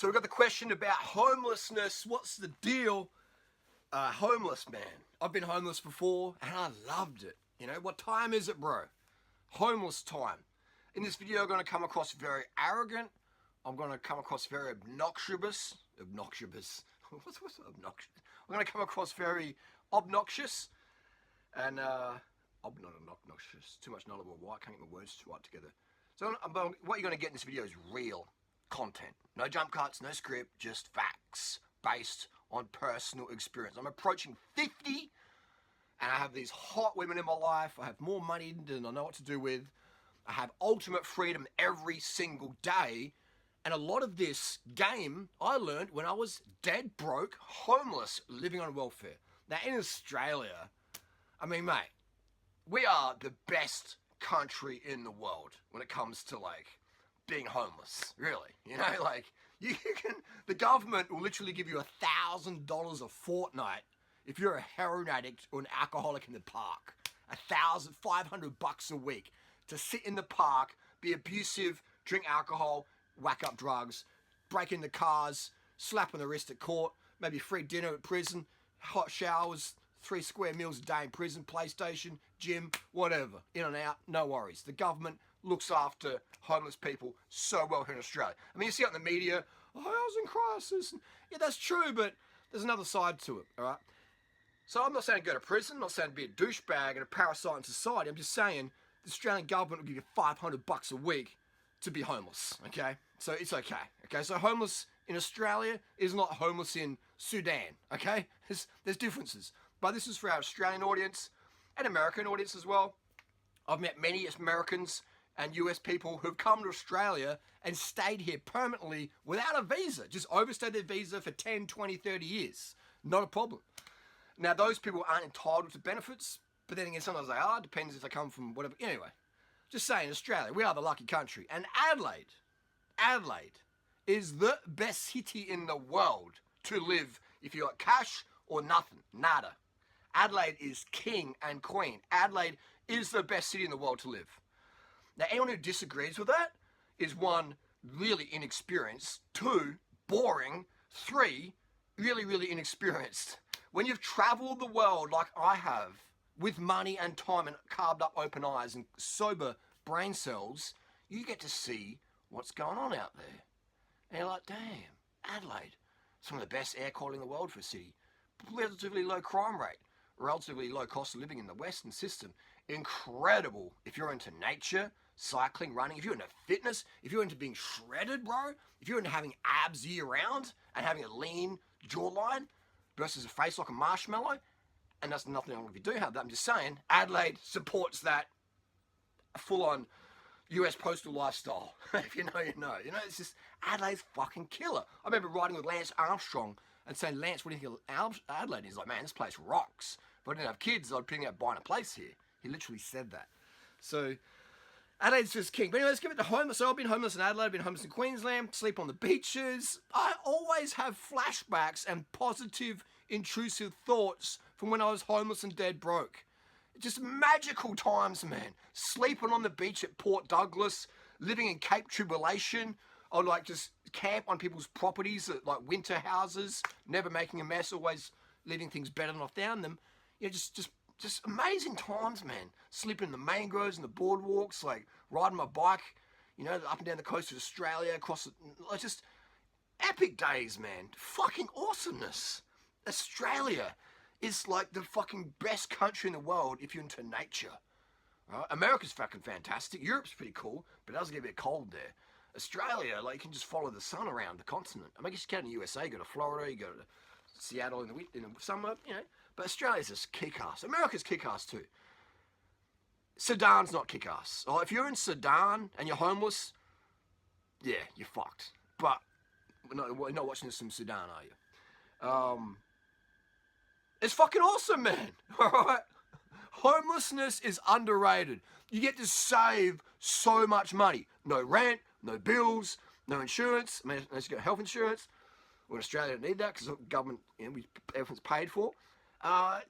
So we've got the question about homelessness. What's the deal? Homeless, man. I've been homeless before and I loved it. You know, what time is it, bro? Homeless time. In this video, I'm going to come across very arrogant. I'm going to come across very obnoxious. Obnoxious. What's obnoxious? I'm going to come across very obnoxious. And, not obnoxious. Too much knowledge. Why can't get my words right together? So what you're going to get in this video is real content. No jump cuts, no script, just facts based on personal experience. I'm approaching 50 and I have these hot women in my life. I have more money than I know what to do with. I have ultimate freedom every single day. And a lot of this game I learned when I was dead broke, homeless, living on welfare. Now in Australia, I mean, mate, we are the best country in the world when it comes to like being homeless, really. You know, like you can, the government will literally give you $1,000 a fortnight if you're a heroin addict or an alcoholic in the park. $500 a week to sit in the park, be abusive, drink alcohol, whack up drugs, break into cars, slap on the wrist at court, maybe free dinner at prison, hot showers, 3 square meals a day in prison, PlayStation, gym, whatever, in and out, no worries. The government looks after homeless people so well here in Australia. I mean, you see it in the media, oh, housing crisis. Yeah, that's true, but there's another side to it, all right? So I'm not saying go to prison, I'm not saying be a douchebag and a parasite in society. I'm just saying the Australian government will give you $500 a week to be homeless, okay? So it's okay, okay? So homeless in Australia is not homeless in Sudan, okay? There's differences. But this is for our Australian audience and American audience as well. I've met many Americans and US people who've come to Australia and stayed here permanently without a visa, just overstayed their visa for 10, 20, 30 years. Not a problem. Now, those people aren't entitled to benefits, but then again, sometimes they are. Depends if they come from whatever. Anyway, just saying, Australia, we are the lucky country. And Adelaide is the best city in the world to live if you got cash or nothing, nada. Adelaide is king and queen. Adelaide is the best city in the world to live. Now, anyone who disagrees with that is 1, really inexperienced, 2, boring, 3, really, really inexperienced. When you've traveled the world like I have, with money and time and carved up open eyes and sober brain cells, you get to see what's going on out there. And you're like, damn, Adelaide, some of the best air quality in the world for a city. Relatively low crime rate. Relatively low cost of living in the Western system. Incredible if you're into nature, cycling, running, if you're into fitness, if you're into being shredded, bro, if you're into having abs year round and having a lean jawline versus a face like a marshmallow, and that's nothing wrong if you do have that. I'm just saying, Adelaide supports that full-on US postal lifestyle. If you know, you know. You know, it's just, Adelaide's fucking killer. I remember riding with Lance Armstrong and saying, Lance, what do you think of Adelaide? He's like, man, this place rocks. If I didn't have kids, I'd be thinking about buying a place here. He literally said that. So, Adelaide's just king. But anyway, let's give it to homeless. So I've been homeless in Adelaide, I've been homeless in Queensland, sleep on the beaches. I always have flashbacks and positive, intrusive thoughts from when I was homeless and dead broke. Just magical times, man. Sleeping on the beach at Port Douglas, living in Cape Tribulation. I'd like just camp on people's properties, like winter houses, never making a mess, always leaving things better than I found them. You know, just amazing times, man. Sleeping in the mangroves and the boardwalks, like riding my bike, you know, up and down the coast of Australia, across the, like just epic days, man. Fucking awesomeness. Australia is like the fucking best country in the world if you're into nature. Right? America's fucking fantastic. Europe's pretty cool, but it does get a bit cold there. Australia, like, you can just follow the sun around the continent. I mean, I guess you can in the USA, you go to Florida, you go to Seattle in the summer, you know. But Australia's just kick-ass. America's kick-ass too. Sudan's not kick-ass. Oh, if you're in Sudan and you're homeless, yeah, you're fucked. But we're not watching this from Sudan, are you? It's fucking awesome, man. Alright? Homelessness is underrated. You get to save so much money. No rent, no bills, no insurance. I mean, unless you got health insurance. Well, in Australia, don't need that because the government, you know, everything's paid for.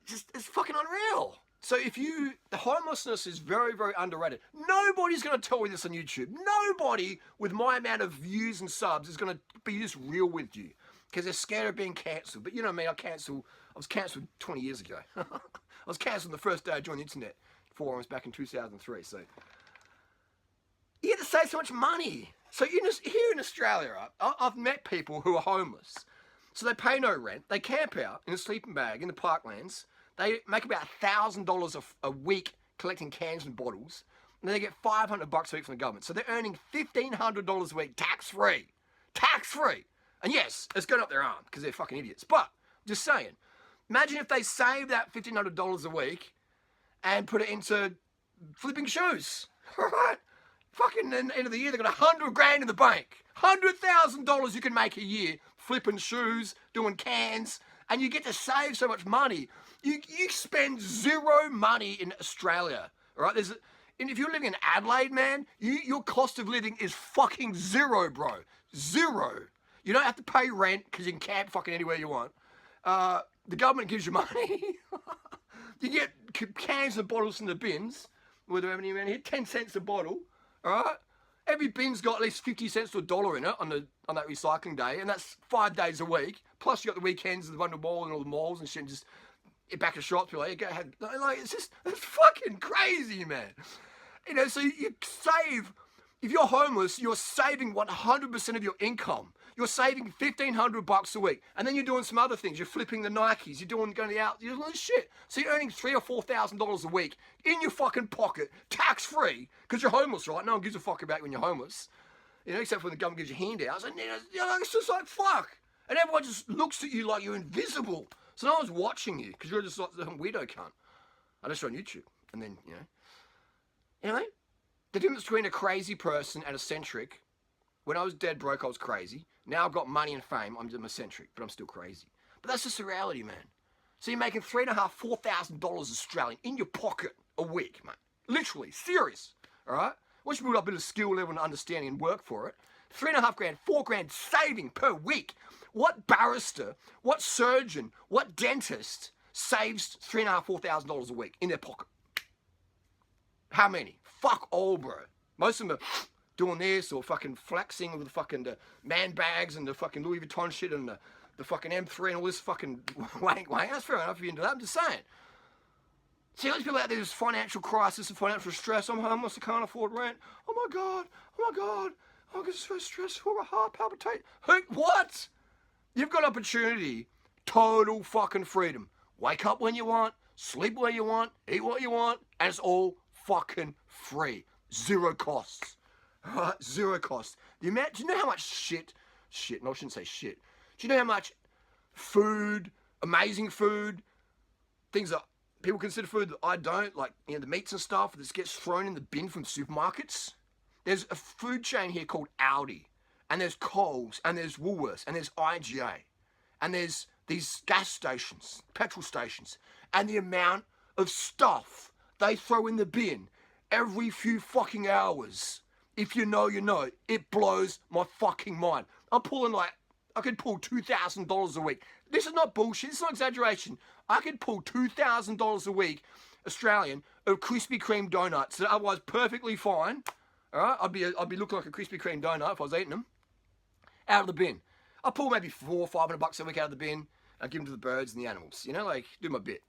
Just, it's fucking unreal. So the homelessness is very, very underrated. Nobody's going to tell you this on YouTube. Nobody with my amount of views and subs is going to be this real with you because they're scared of being cancelled. But you know what I mean? I was cancelled 20 years ago. I was cancelled the first day I joined the internet forums back in 2003. So you get to save so much money. So here in Australia, right, I've met people who are homeless. So they pay no rent. They camp out in a sleeping bag in the parklands. They make about $1,000 a week collecting cans and bottles. And then they get $500 a week from the government. So they're earning $1,500 a week tax-free. Tax-free. And yes, it's going up their arm because they're fucking idiots. But, just saying, imagine if they saved that $1,500 a week and put it into flipping shoes. All right? Fucking end of the year, they got $100 grand in the bank. $100,000 you can make a year flipping shoes, doing cans, and you get to save so much money. You spend zero money in Australia, all right? And if you're living in Adelaide, man, your cost of living is fucking zero, bro. Zero. You don't have to pay rent because you can camp fucking anywhere you want. The government gives you money. You get cans and bottles in the bins. Whether how many around here? 10 cents a bottle. All right. Every bin's got at least 50 cents to $1 in it on that recycling day, and that's 5 days a week. Plus you got the weekends of the Wonder Wall and all the malls and shit. And just back to shops, like go ahead. Like it's fucking crazy, man. You know, so you save. If you're homeless, you're saving 100% of your income. You're saving $1,500 a week, and then you're doing some other things. You're flipping the Nikes. You're going out. You're doing shit. So you're earning $3,000 or $4,000 a week in your fucking pocket, tax-free, because you're homeless, right? No one gives a fuck about you when you're homeless, you know, except when the government gives you handouts. And it's just like fuck, and everyone just looks at you like you're invisible. So no one's watching you because you're just like the weirdo cunt. I just on YouTube, and then anyway, the difference between a crazy person and eccentric. When I was dead broke, I was crazy. Now I've got money and fame, I'm eccentric, but I'm still crazy. But that's just the reality, man. So you're making $3,500, $4,000 Australian in your pocket a week, mate. Literally, serious, all right? Once you build up a bit of skill level and understanding and work for it, $3,500 grand, $4 grand saving per week. What barrister, what surgeon, what dentist saves $3,500, $4,000 a week in their pocket? How many? Fuck all, bro. Most of them are doing this or fucking flexing with the fucking man bags and the fucking Louis Vuitton shit and the fucking M3 and all this fucking wank. That's fair enough if you're into that. I'm just saying. See, all these people out there, there's financial crisis and financial stress. I'm homeless, I can't afford rent. Oh my God. I get so stressful, my heart palpitate. What? You've got opportunity. Total fucking freedom. Wake up when you want, sleep where you want, eat what you want, and it's all fucking free. Zero costs. Right? Zero cost. Do you know how much shit, no, I shouldn't say shit. Do you know how much food, amazing food, things that people consider food that I don't, like, the meats and stuff that gets thrown in the bin from supermarkets? There's a food chain here called Aldi, and there's Coles, and there's Woolworths, and there's IGA, and there's these gas stations, petrol stations, and the amount of stuff they throw in the bin every few fucking hours. If you know, you know. It blows my fucking mind. I could pull $2,000 a week. This is not bullshit. This is not exaggeration. I could pull $2,000 a week, Australian, of Krispy Kreme donuts that are otherwise perfectly fine. All right, I'd be looking like a Krispy Kreme donut if I was eating them. Out of the bin. I pull maybe $400 or $500 a week out of the bin. I give them to the birds and the animals. You know, like do my bit.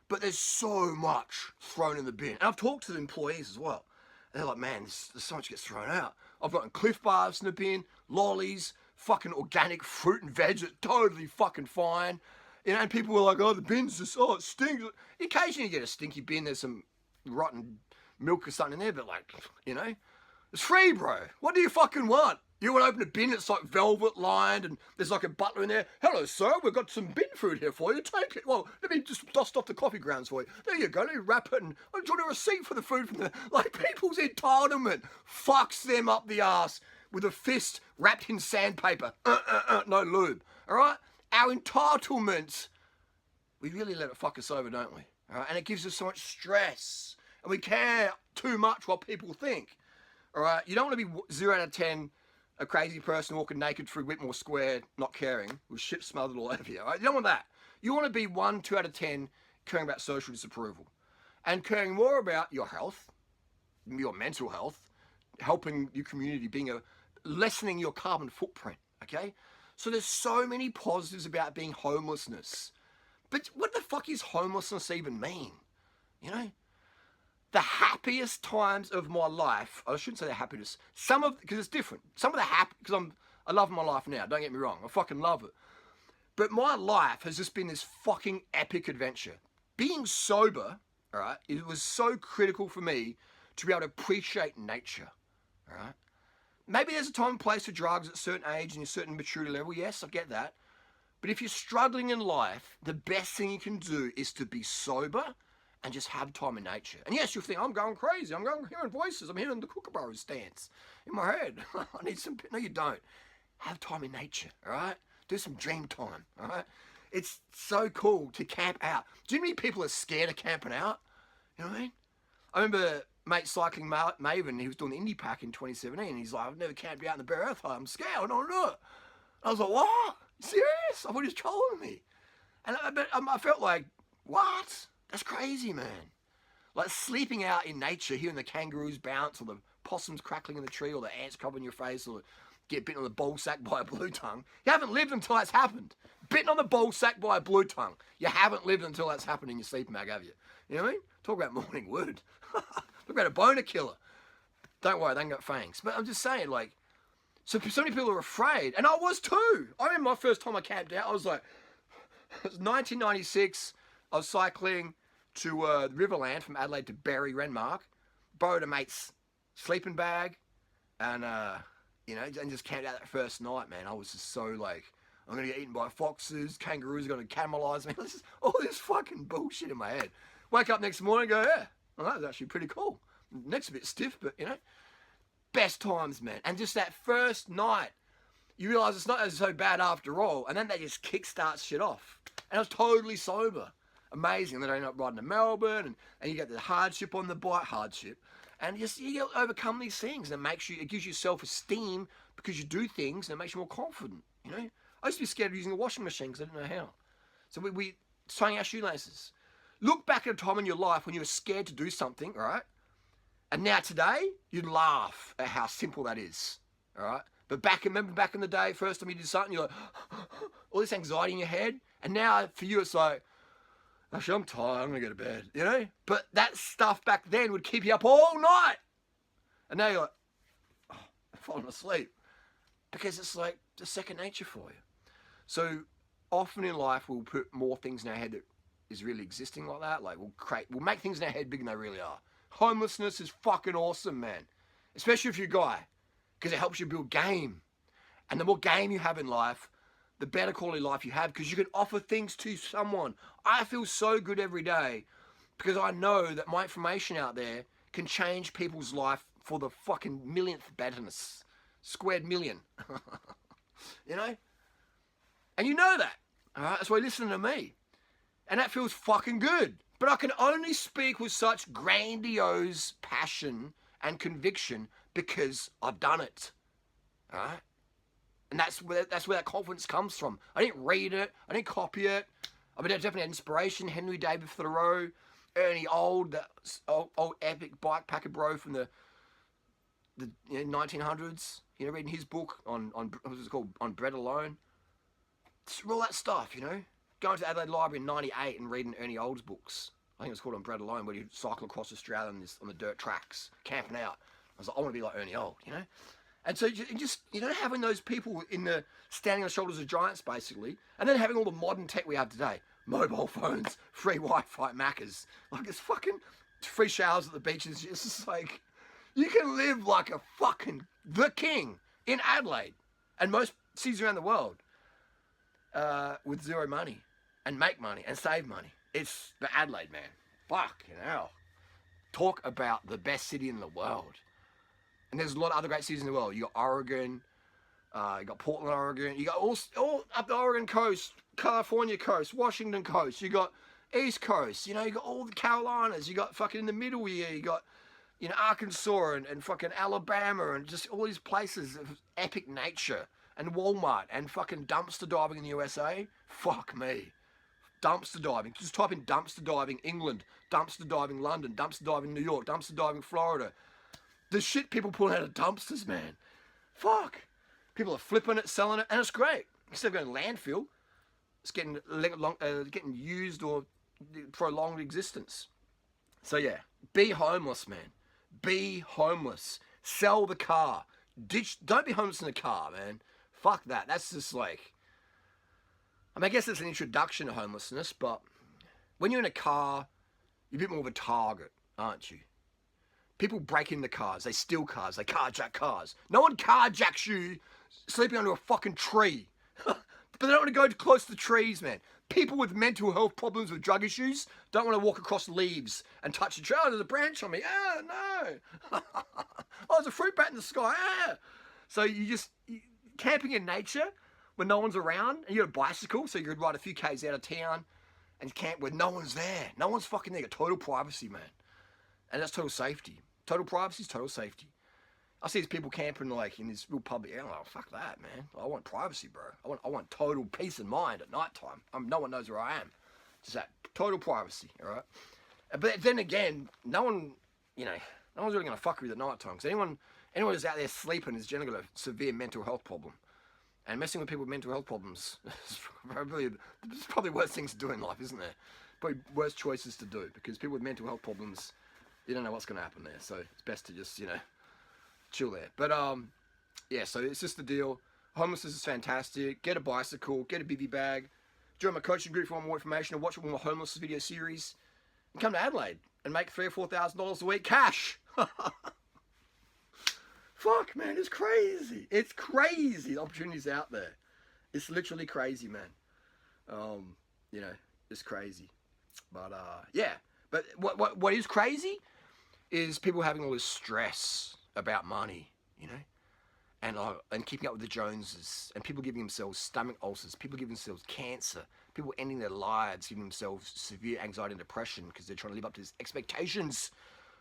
But there's so much thrown in the bin. And I've talked to the employees as well. And they're like, man, there's so much gets thrown out. I've gotten Cliff Bars in the bin, lollies, fucking organic fruit and veg that's totally fucking fine. You know, and people were like, oh, the bin's just, oh, it stinks. Occasionally you get a stinky bin, there's some rotten milk or something in there, but like, you know, it's free, bro. What do you fucking want? You want to open a bin that's like velvet lined and there's like a butler in there. Hello, sir, we've got some bin food here for you. Take it. Well, let me just dust off the coffee grounds for you. There you go. Let me wrap it and I'll draw a receipt for the food from the... Like, people's entitlement fucks them up the ass with a fist wrapped in sandpaper. No lube. All right? Our entitlement, we really let it fuck us over, don't we? All right? And it gives us so much stress. And we care too much what people think. All right? You don't want to be 0 out of 10... a crazy person walking naked through Whitmore Square, not caring, with shit smothered all over you. Right? You don't want that. You want to be 1, 2 out of 10, caring about social disapproval. and caring more about your health, your mental health, helping your community, lessening your carbon footprint, okay? So there's so many positives about being homelessness. But what the fuck is homelessness even mean? You know? The happiest times of my life, I shouldn't say the happiness, because it's different. Some of the because I love my life now, don't get me wrong, I fucking love it. But my life has just been this fucking epic adventure. Being sober, all right, it was so critical for me to be able to appreciate nature, all right? Maybe there's a time and place for drugs at a certain age and a certain maturity level, yes, I get that. But if you're struggling in life, the best thing you can do is to be sober and just have time in nature. And yes, you'll think, I'm going crazy, I'm hearing voices, I'm hearing the kookaburra stance in my head. I need some, no you don't. Have time in nature, all right? Do some dream time, all right? It's so cool to camp out. Do you know how many people are scared of camping out? You know what I mean? I remember mate Cycling Maven, he was doing the Indie Pack in 2017, he's like, I've never camped out in the bare earth, I'm scared, I don't do it. I was like, what? Serious? I thought he was trolling me. And I felt like, what? That's crazy, man. Like sleeping out in nature, hearing the kangaroos bounce, or the possums crackling in the tree, or the ants covering your face, or get bitten on the ball sack by a blue tongue. You haven't lived until that's happened. Bitten on the ball sack by a blue tongue. You haven't lived until that's happened in your sleeping bag, have you? You know what I mean? Talk about morning wood. Talk about a boner killer. Don't worry, they ain't got fangs. But I'm just saying, like, so many people are afraid, and I was too. I remember my first time I camped out, I was like, it was 1996, I was cycling to the Riverland from Adelaide to Berry, Renmark, borrowed a mate's sleeping bag, and, you know, and just camped out that first night, man. I was just so like, I'm going to get eaten by foxes, kangaroos are going to cannibalize me. This is all this fucking bullshit in my head. Wake up next morning and go, yeah, well, that was actually pretty cool. Neck's a bit stiff, but, you know, best times, man. And just that first night, you realise it's not so bad after all, and then that just kickstarts shit off. And I was totally sober. Amazing. And then I ended up riding to Melbourne, and you get the hardship on the bike, and just you overcome these things, and it gives you self-esteem because you do things, and it makes you more confident. You know, I used to be scared of using a washing machine because I didn't know how. So we tying our shoelaces. Look back at a time in your life when you were scared to do something, all right? And now today, you'd laugh at how simple that is, all right? But remember back in the day, first time you did something, you're like, all this anxiety in your head, and now for you it's like, actually, I'm tired, I'm going to go to bed, you know? But that stuff back then would keep you up all night. And now you're like, oh, I'm falling asleep. Because it's like the second nature for you. So often in life, we'll put more things in our head that is really existing like that. Like we'll make things in our head bigger than they really are. Homelessness is fucking awesome, man. Especially if you're a guy. Because it helps you build game. And the more game you have in life, the better quality life you have, because you can offer things to someone. I feel so good every day because I know that my information out there can change people's life for the fucking millionth betterness. Squared million. You know? And you know that. All right? That's why you're listening to me. And that feels fucking good. But I can only speak with such grandiose passion and conviction because I've done it. All right? And that's where that confidence comes from. I didn't read it. I didn't copy it. I mean, I definitely had inspiration. Henry David Thoreau, Ernie Old, that old epic bike packer bro from the 1900s. You know, reading his book on what was it called? On Bread Alone. All that stuff, you know. Going to the Adelaide Library in '98 and reading Ernie Old's books. I think it was called On Bread Alone, where you cycle across Australia on the dirt tracks, camping out. I was like, I want to be like Ernie Old, you know. And so just, you know, having those people standing on the shoulders of giants, basically, and then having all the modern tech we have today, mobile phones, free Wi-Fi, Maccas, like it's fucking free showers at the beaches. It's just like, you can live like the king in Adelaide and most cities around the world with zero money and make money and save money. It's the Adelaide, man. Fucking hell. Talk about the best city in the world. And there's a lot of other great cities in the world. You got Oregon, you got Portland, Oregon. You got all up the Oregon coast, California coast, Washington coast. You got East Coast. You know, you got all the Carolinas. You got fucking in the middle here. You got, you know, Arkansas and fucking Alabama and just all these places of epic nature and Walmart and fucking dumpster diving in the USA. Fuck me. dumpster diving. Just type in dumpster diving England, dumpster diving London, dumpster diving New York, dumpster diving Florida. The shit people pull out of dumpsters, man. Fuck. People are flipping it, selling it, and it's great. Instead of going to landfill, it's getting used or prolonged existence. So yeah, be homeless, man. Be homeless. Sell the car. Don't be homeless in a car, man. Fuck that. That's just like, I mean, I guess it's an introduction to homelessness, but when you're in a car, you're a bit more of a target, aren't you? People break into cars, they steal cars, they carjack cars. No one carjacks you sleeping under a fucking tree. But they don't want to go close to trees, man. People with mental health problems, with drug issues, don't want to walk across leaves and touch the tree. Oh, there's a branch on me. Ah, no. Oh, there's a fruit bat in the sky. Ah. So camping in nature when no one's around, and you got a bicycle, so you could ride a few k's out of town and camp where no one's there. No one's fucking there. You got total privacy, man. And that's total safety. Total privacy is total safety. I see these people camping like in this real public area. Oh, fuck that, man. I want privacy, bro. I want total peace of mind at night time. No one knows where I am. Just that total privacy, all right? But then again, no one's really going to fuck with you at night time. Because anyone who's out there sleeping is generally got a severe mental health problem. And messing with people with mental health problems is probably the worst things to do in life, isn't there? Probably worst choices to do. Because people with mental health problems, you don't know what's going to happen there. So it's best to just, chill there. But yeah, so it's just the deal. Homelessness is fantastic. Get a bicycle, get a bivvy bag, join my coaching group for more information, or watch one of my homeless video series, and come to Adelaide and make $3,000 or $4,000 a week cash. Fuck, man, it's crazy. It's crazy. The opportunities out there. It's literally crazy, man. It's crazy. But yeah. But what is crazy is people having all this stress about money, and keeping up with the Joneses, and people giving themselves stomach ulcers, people giving themselves cancer, people ending their lives, giving themselves severe anxiety and depression because they're trying to live up to these expectations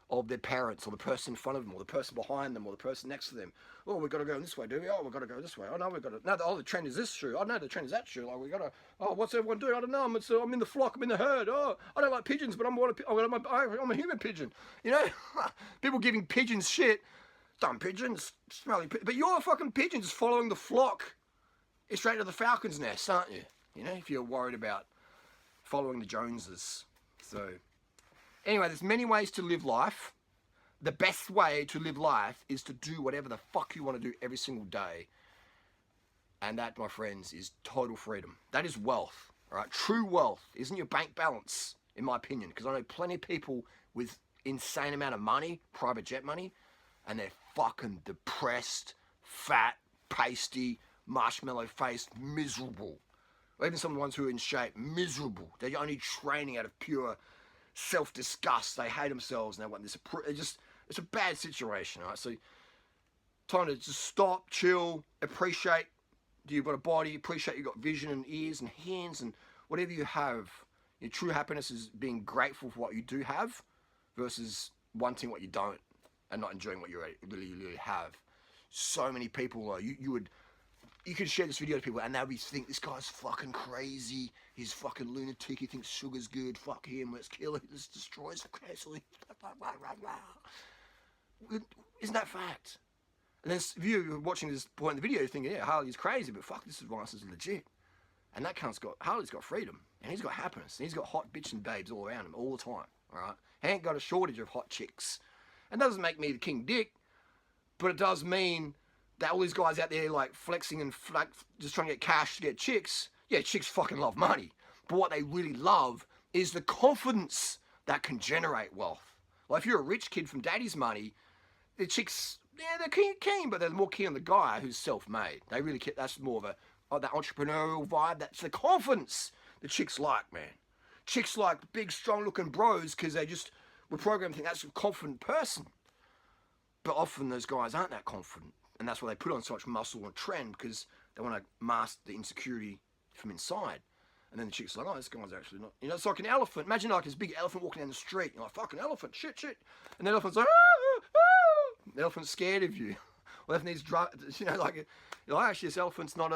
of their parents, or the person in front of them, or the person behind them, or the person next to them. Oh, we've got to go this way, do we? Oh, we've got to go this way. Oh, no, we've got to... No, the trend is this shoe. Oh, no, the trend is that shoe. Like, we've got to... Oh, what's everyone doing? I don't know. I'm in the flock. I'm in the herd. Oh, I don't like pigeons, but I'm a human pigeon. People giving pigeons shit. Dumb pigeons. Smelly pigeons. But you're a fucking pigeon just following the flock straight to the falcon's nest, aren't you? If you're worried about following the Joneses. So... Anyway, there's many ways to live life. The best way to live life is to do whatever the fuck you want to do every single day. And that, my friends, is total freedom. That is wealth, all right? True wealth isn't your bank balance, in my opinion, because I know plenty of people with insane amount of money, private jet money, and they're fucking depressed, fat, pasty, marshmallow-faced, miserable. Or even some of the ones who are in shape, miserable. They're only training out of pure self-disgust. They hate themselves and they want this. It's a bad situation, right? So time to just stop, chill, appreciate you've got a body, appreciate you've got vision and ears and hands and whatever you have. Your true happiness is being grateful for what you do have versus wanting what you don't and not enjoying what you really have. So many people, you could share this video to people and they'll think this guy's fucking crazy. He's fucking lunatic. He thinks sugar's good. Fuck him. Let's kill him. Let's destroy his castle. Isn't that fact? And then if you're watching this point in the video, you're thinking, yeah, Harley's crazy, but fuck, this advice is legit. And Harley's got freedom. And he's got happiness. And he's got hot bitch and babes all around him all the time. Alright? He ain't got a shortage of hot chicks. And that doesn't make me the king dick, but it does mean that all these guys out there like flexing and just trying to get cash to get chicks. Yeah, chicks fucking love money. But what they really love is the confidence that can generate wealth. Like if you're a rich kid from daddy's money, the chicks, yeah, they're keen, but they're more keen on the guy who's self-made. They really that's more of that entrepreneurial vibe. That's the confidence the chicks like, man. Chicks like big, strong-looking bros because we're programmed to think that's a confident person. But often those guys aren't that confident. And that's why they put on so much muscle and trend, because they want to mask the insecurity from inside. And then the chick's like, oh, this guy's actually not... it's like an elephant. Imagine like this big elephant walking down the street. You're like, fucking elephant, shit. And the elephant's like, ah, ah. The elephant's scared of you. Well, elephant needs drugs, actually this elephant's not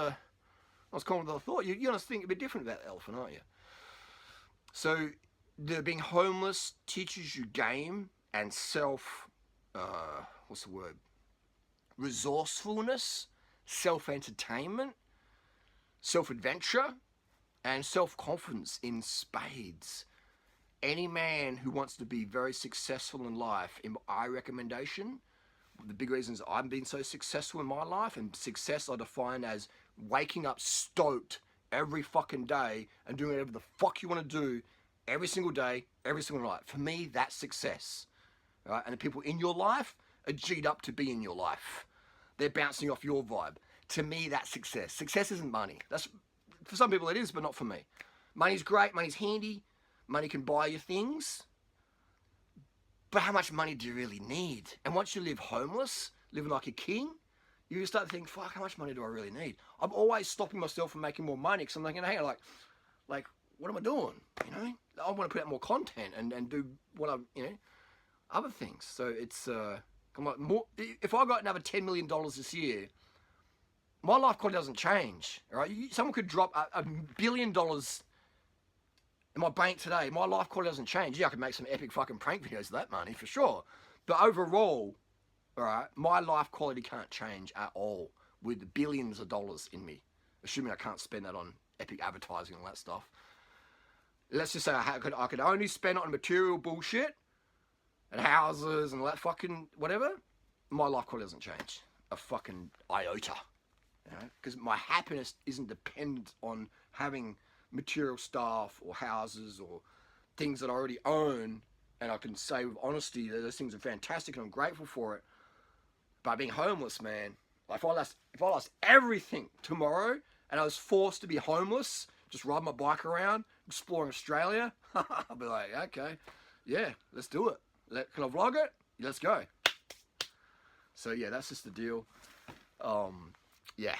as common as I thought. You're going to think a bit different about the elephant, aren't you? So being homeless teaches you game and what's the word? Resourcefulness, self-entertainment, self-adventure, and self-confidence in spades. Any man who wants to be very successful in life, in my recommendation, the big reasons I've been so successful in my life, and success I define as waking up stoked every fucking day and doing whatever the fuck you want to do every single day, every single night. For me, that's success. Right? And the people in your life are G'd up to be in your life. They're bouncing off your vibe. To me, that's success. Success isn't money. That's, for some people it is, but not for me. Money's great, money's handy, money can buy you things. But how much money do you really need? And once you live homeless, living like a king, you start to think, fuck, how much money do I really need? I'm always stopping myself from making more money because I'm thinking, hey, like, what am I doing? You know, I want to put out more content and do what I'm, other things. So it's, if I got another $10 million this year, my life quality doesn't change, all right? Someone could drop $1 billion in my bank today, my life quality doesn't change. Yeah, I could make some epic fucking prank videos with that money, for sure. But overall, all right, my life quality can't change at all with billions of dollars in me, assuming I can't spend that on epic advertising and all that stuff. Let's just say I could only spend it on material bullshit and houses and all that fucking whatever. My life quality doesn't change a fucking iota, because my happiness isn't dependent on having material stuff or houses or things that I already own, and I can say with honesty that those things are fantastic and I'm grateful for it. But being homeless, man, like if I lost everything tomorrow and I was forced to be homeless, just riding my bike around, exploring Australia, I'll be like, okay, yeah, let's do it. Can I vlog it? Let's go. So yeah, that's just the deal. Yeah,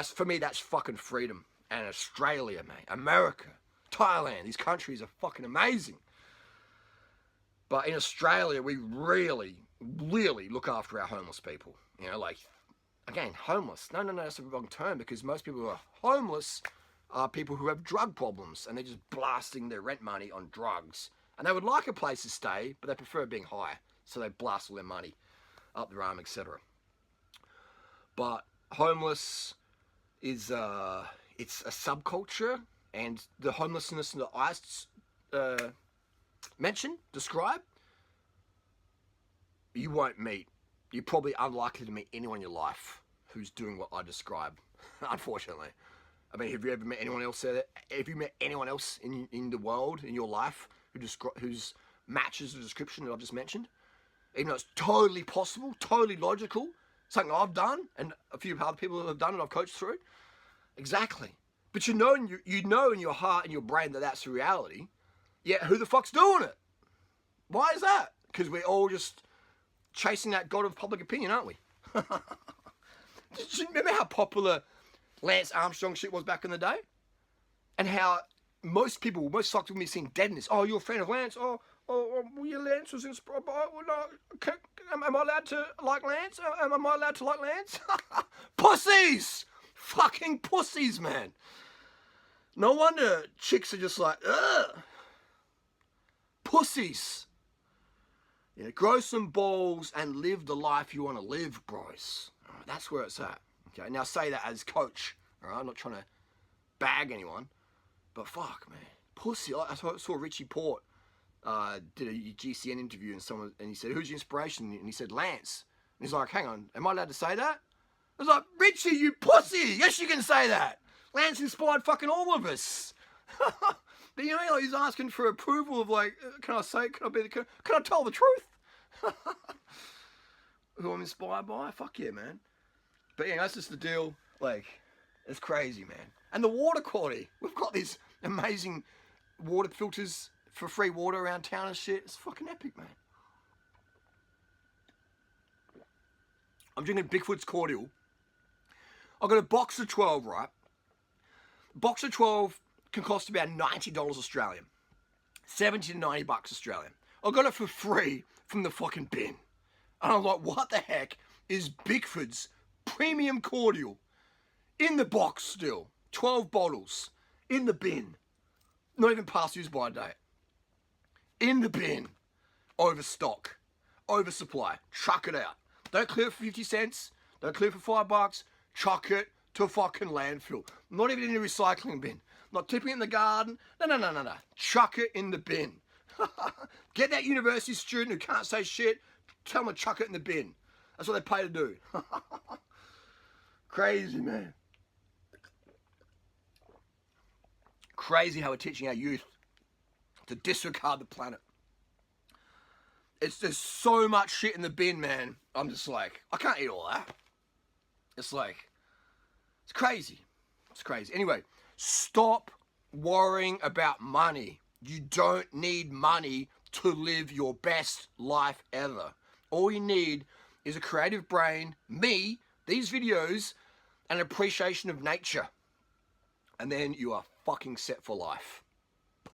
for me, that's fucking freedom. And Australia, mate, America, Thailand, these countries are fucking amazing. But in Australia, we really, really look after our homeless people. Like, again, homeless. No, that's the wrong term, because most people who are homeless are people who have drug problems, and they're just blasting their rent money on drugs. And they would like a place to stay, but they prefer being high, so they blast all their money up their arm, etc. But homeless is it's a subculture, and the homelessness that I describe, you won't meet. You're probably unlikely to meet anyone in your life who's doing what I describe, unfortunately. I mean, have you ever met anyone else there? Have you met anyone else in the world, in your life, who's matches the description that I've just mentioned? Even though it's totally possible, totally logical, something I've done, and a few other people have done it, I've coached through. Exactly. But you know in your heart and your brain that that's the reality. Yet who the fuck's doing it? Why is that? Because we're all just chasing that god of public opinion, aren't we? Remember how popular Lance Armstrong shit was back in the day? And how most shocked with me seeing deadness. Oh, you're a fan of Lance? Oh, yeah, Lance was inspired by... Am I allowed to like Lance? Am I allowed to like Lance? Pussies! Fucking pussies, man. No wonder chicks are just like, ugh. Pussies. Grow some balls and live the life you want to live, bros. Right, that's where it's at. Okay, now say that as coach. All right, I'm not trying to bag anyone, but fuck, man, pussy. I saw Richie Port did a GCN interview, and he said, "Who's your inspiration?" And he said, "Lance." And he's like, "Hang on, am I allowed to say that?" I was like, "Richie, you pussy! Yes, you can say that. Lance inspired fucking all of us." But like, he's asking for approval of like, can I tell the truth? Who I'm inspired by? Fuck yeah, man. But yeah, that's just the deal. Like, it's crazy, man. And the water quality. We've got these amazing water filters for free water around town and shit. It's fucking epic, man. I'm drinking Bigfoot's cordial. I've got a box of 12, right? Box of 12 can cost about $90 Australian. 70 to 90 bucks Australian. I got it for free from the fucking bin. And I'm like, what the heck is Bigfoot's premium cordial in the box still? 12 bottles in the bin. Not even past use by date. In the bin. Overstock. Oversupply. Chuck it out. Don't clear it for 50 cents. Don't clear it for $5. Chuck it to fucking landfill. Not even in the recycling bin. Not tipping it in the garden. No. Chuck it in the bin. Get that university student who can't say shit. Tell them to chuck it in the bin. That's what they pay to do. Crazy, man. Crazy how we're teaching our youth to disregard the planet. There's so much shit in the bin, man. I'm just like, I can't eat all that. It's like, it's crazy. It's crazy. Anyway, stop worrying about money. You don't need money to live your best life ever. All you need is a creative brain, me, these videos, and an appreciation of nature. And then you are fucking set for life.